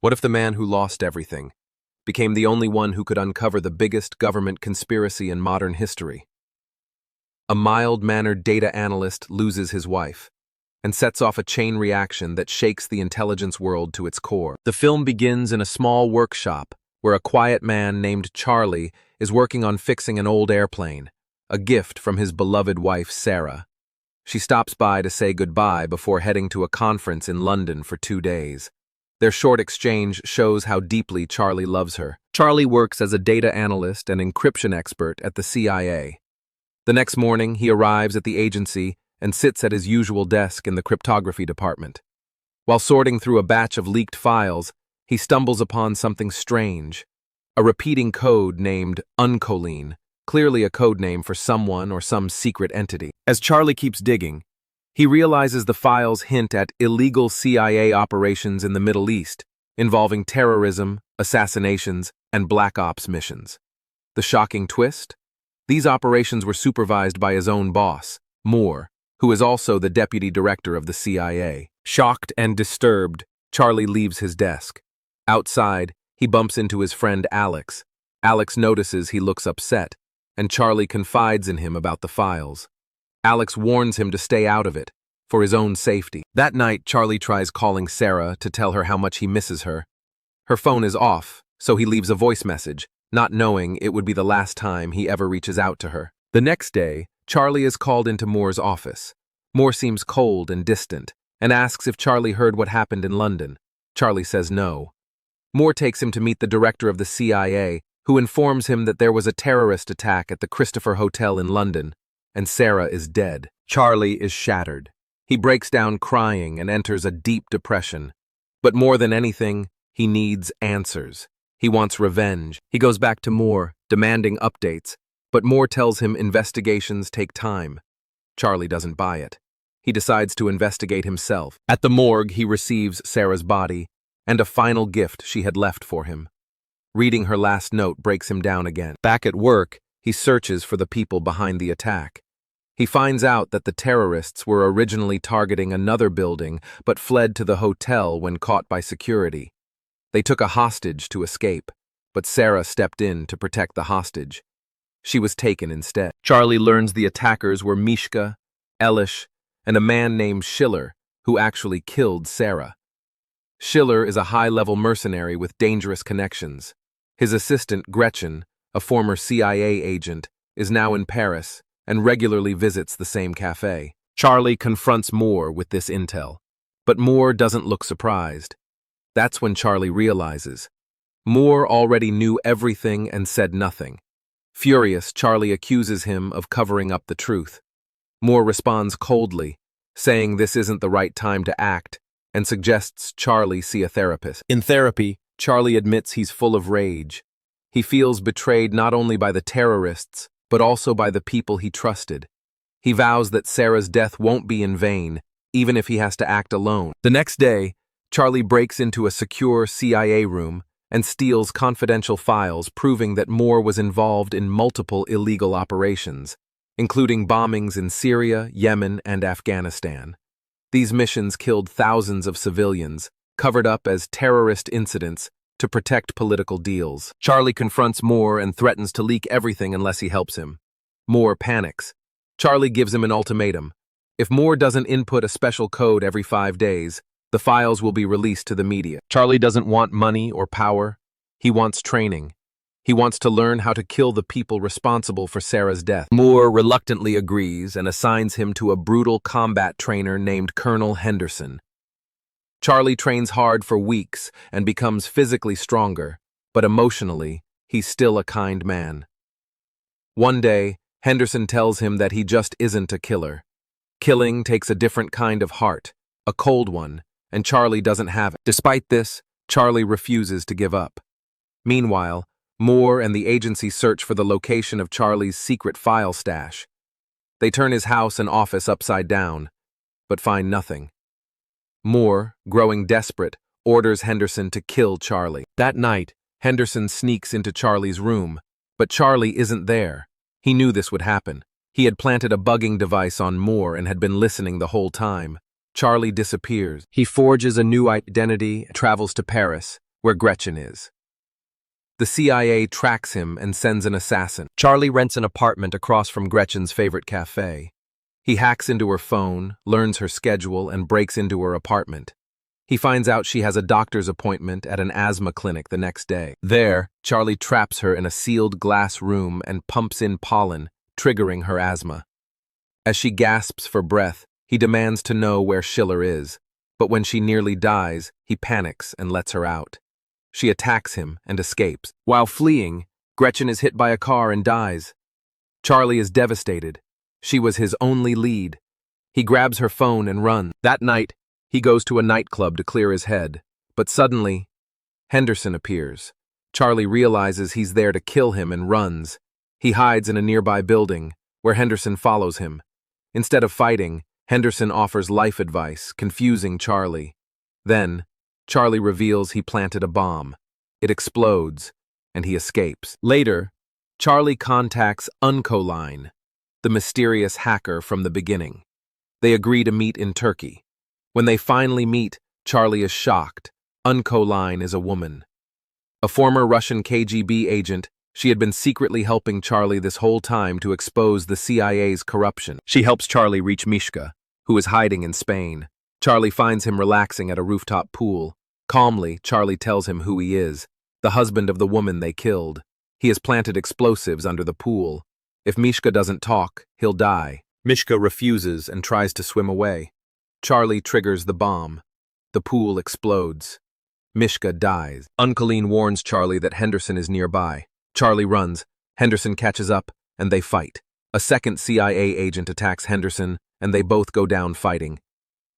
What if the man who lost everything became the only one who could uncover the biggest government conspiracy in modern history? A mild-mannered data analyst loses his wife and sets off a chain reaction that shakes the intelligence world to its core. The film begins in a small workshop where a quiet man named Charlie is working on fixing an old airplane, a gift from his beloved wife, Sarah. She stops by to say goodbye before heading to a conference in London for 2 days. Their short exchange shows how deeply Charlie loves her. Charlie works as a data analyst and encryption expert at the CIA. The next morning, he arrives at the agency and sits at his usual desk in the cryptography department. While sorting through a batch of leaked files, he stumbles upon something strange, a repeating code named Uncoline, clearly a code name for someone or some secret entity. As Charlie keeps digging, he realizes the files hint at illegal CIA operations in the Middle East, involving terrorism, assassinations, and black ops missions. The shocking twist? These operations were supervised by his own boss, Moore, who is also the deputy director of the CIA. Shocked and disturbed, Charlie leaves his desk. Outside, he bumps into his friend Alex. Alex notices he looks upset, and Charlie confides in him about the files. Alex warns him to stay out of it, for his own safety. That night, Charlie tries calling Sarah to tell her how much he misses her. Her phone is off, so he leaves a voice message, not knowing it would be the last time he ever reaches out to her. The next day, Charlie is called into Moore's office. Moore seems cold and distant, and asks if Charlie heard what happened in London. Charlie says no. Moore takes him to meet the director of the CIA, who informs him that there was a terrorist attack at the Christopher Hotel in London, and Sarah is dead. Charlie is shattered. He breaks down crying and enters a deep depression. But more than anything, he needs answers. He wants revenge. He goes back to Moore, demanding updates, but Moore tells him investigations take time. Charlie doesn't buy it. He decides to investigate himself. At the morgue, he receives Sarah's body and a final gift she had left for him. Reading her last note breaks him down again. Back at work, he searches for the people behind the attack. He finds out that the terrorists were originally targeting another building but fled to the hotel when caught by security. They took a hostage to escape, but Sarah stepped in to protect the hostage. She was taken instead. Charlie learns the attackers were Mishka, Elish, and a man named Schiller, who actually killed Sarah. Schiller is a high-level mercenary with dangerous connections. His assistant, Gretchen, a former CIA agent, is now in Paris and regularly visits the same cafe. Charlie confronts Moore with this intel, but Moore doesn't look surprised. That's when Charlie realizes Moore already knew everything and said nothing. Furious, Charlie accuses him of covering up the truth. Moore responds coldly, saying this isn't the right time to act, and suggests Charlie see a therapist. In therapy, Charlie admits he's full of rage. He feels betrayed not only by the terrorists, but also by the people he trusted. He vows that Sarah's death won't be in vain, even if he has to act alone. The next day, Charlie breaks into a secure CIA room and steals confidential files proving that Moore was involved in multiple illegal operations, including bombings in Syria, Yemen, and Afghanistan. These missions killed thousands of civilians, covered up as terrorist incidents to protect political deals. Charlie confronts Moore and threatens to leak everything unless he helps him. Moore panics. Charlie gives him an ultimatum. If Moore doesn't input a special code every 5 days, the files will be released to the media. Charlie doesn't want money or power. He wants training. He wants to learn how to kill the people responsible for Sarah's death. Moore reluctantly agrees and assigns him to a brutal combat trainer named Colonel Henderson. Charlie trains hard for weeks and becomes physically stronger, but emotionally, he's still a kind man. One day, Henderson tells him that he just isn't a killer. Killing takes a different kind of heart, a cold one, and Charlie doesn't have it. Despite this, Charlie refuses to give up. Meanwhile, Moore and the agency search for the location of Charlie's secret file stash. They turn his house and office upside down, but find nothing. Moore, growing desperate, orders Henderson to kill Charlie. That night, Henderson sneaks into Charlie's room, but Charlie isn't there. He knew this would happen. He had planted a bugging device on Moore and had been listening the whole time. Charlie disappears. He forges a new identity, travels to Paris, where Gretchen is. The CIA tracks him and sends an assassin. Charlie rents an apartment across from Gretchen's favorite cafe. He hacks into her phone, learns her schedule, and breaks into her apartment. He finds out she has a doctor's appointment at an asthma clinic the next day. There, Charlie traps her in a sealed glass room and pumps in pollen, triggering her asthma. As she gasps for breath, he demands to know where Schiller is, but when she nearly dies, he panics and lets her out. She attacks him and escapes. While fleeing, Gretchen is hit by a car and dies. Charlie is devastated. She was his only lead. He grabs her phone and runs. That night, he goes to a nightclub to clear his head, but suddenly, Henderson appears. Charlie realizes he's there to kill him and runs. He hides in a nearby building, where Henderson follows him. Instead of fighting, Henderson offers life advice, confusing Charlie. Then, Charlie reveals he planted a bomb. It explodes, and he escapes. Later, Charlie contacts Uncoline, the mysterious hacker from the beginning. They agree to meet in Turkey. When they finally meet, Charlie is shocked. Uncoline is a woman. A former Russian KGB agent, she had been secretly helping Charlie this whole time to expose the CIA's corruption. She helps Charlie reach Mishka, who is hiding in Spain. Charlie finds him relaxing at a rooftop pool. Calmly, Charlie tells him who he is, the husband of the woman they killed. He has planted explosives under the pool. If Mishka doesn't talk, he'll die. Mishka refuses and tries to swim away. Charlie triggers the bomb. The pool explodes. Mishka dies. Uncoline warns Charlie that Henderson is nearby. Charlie runs. Henderson catches up, and they fight. A second CIA agent attacks Henderson, and they both go down fighting.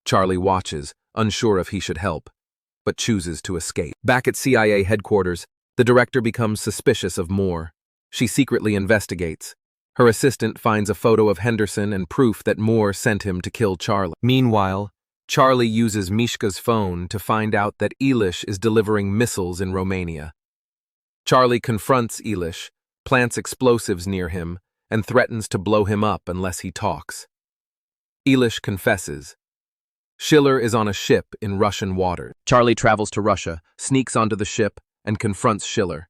Charlie watches, unsure if he should help, but chooses to escape. Back at CIA headquarters, the director becomes suspicious of Moore. She secretly investigates. Her assistant finds a photo of Henderson and proof that Moore sent him to kill Charlie. Meanwhile, Charlie uses Mishka's phone to find out that Elish is delivering missiles in Romania. Charlie confronts Elish, plants explosives near him, and threatens to blow him up unless he talks. Elish confesses. Schiller is on a ship in Russian waters. Charlie travels to Russia, sneaks onto the ship, and confronts Schiller.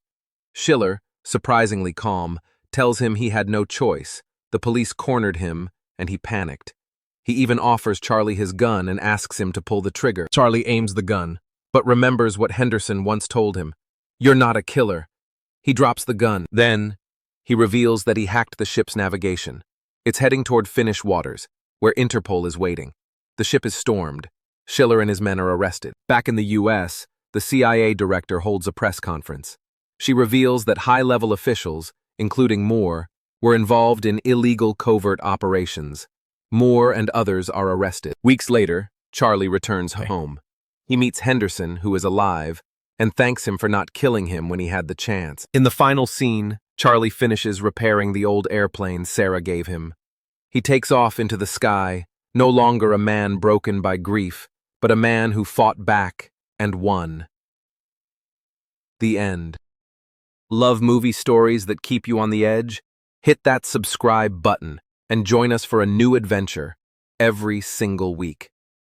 Schiller, surprisingly calm, tells him he had no choice. The police cornered him, and he panicked. He even offers Charlie his gun and asks him to pull the trigger. Charlie aims the gun, but remembers what Henderson once told him. "You're not a killer." He drops the gun. Then, he reveals that he hacked the ship's navigation. It's heading toward Finnish waters, where Interpol is waiting. The ship is stormed. Schiller and his men are arrested. Back in the U.S., the CIA director holds a press conference. She reveals that high-level officials, including Moore, were involved in illegal covert operations. Moore and others are arrested. Weeks later, Charlie returns home. He meets Henderson, who is alive, and thanks him for not killing him when he had the chance. In the final scene, Charlie finishes repairing the old airplane Sarah gave him. He takes off into the sky, no longer a man broken by grief, but a man who fought back and won. The end. Love movie stories that keep you on the edge? Hit that subscribe button and join us for a new adventure every single week.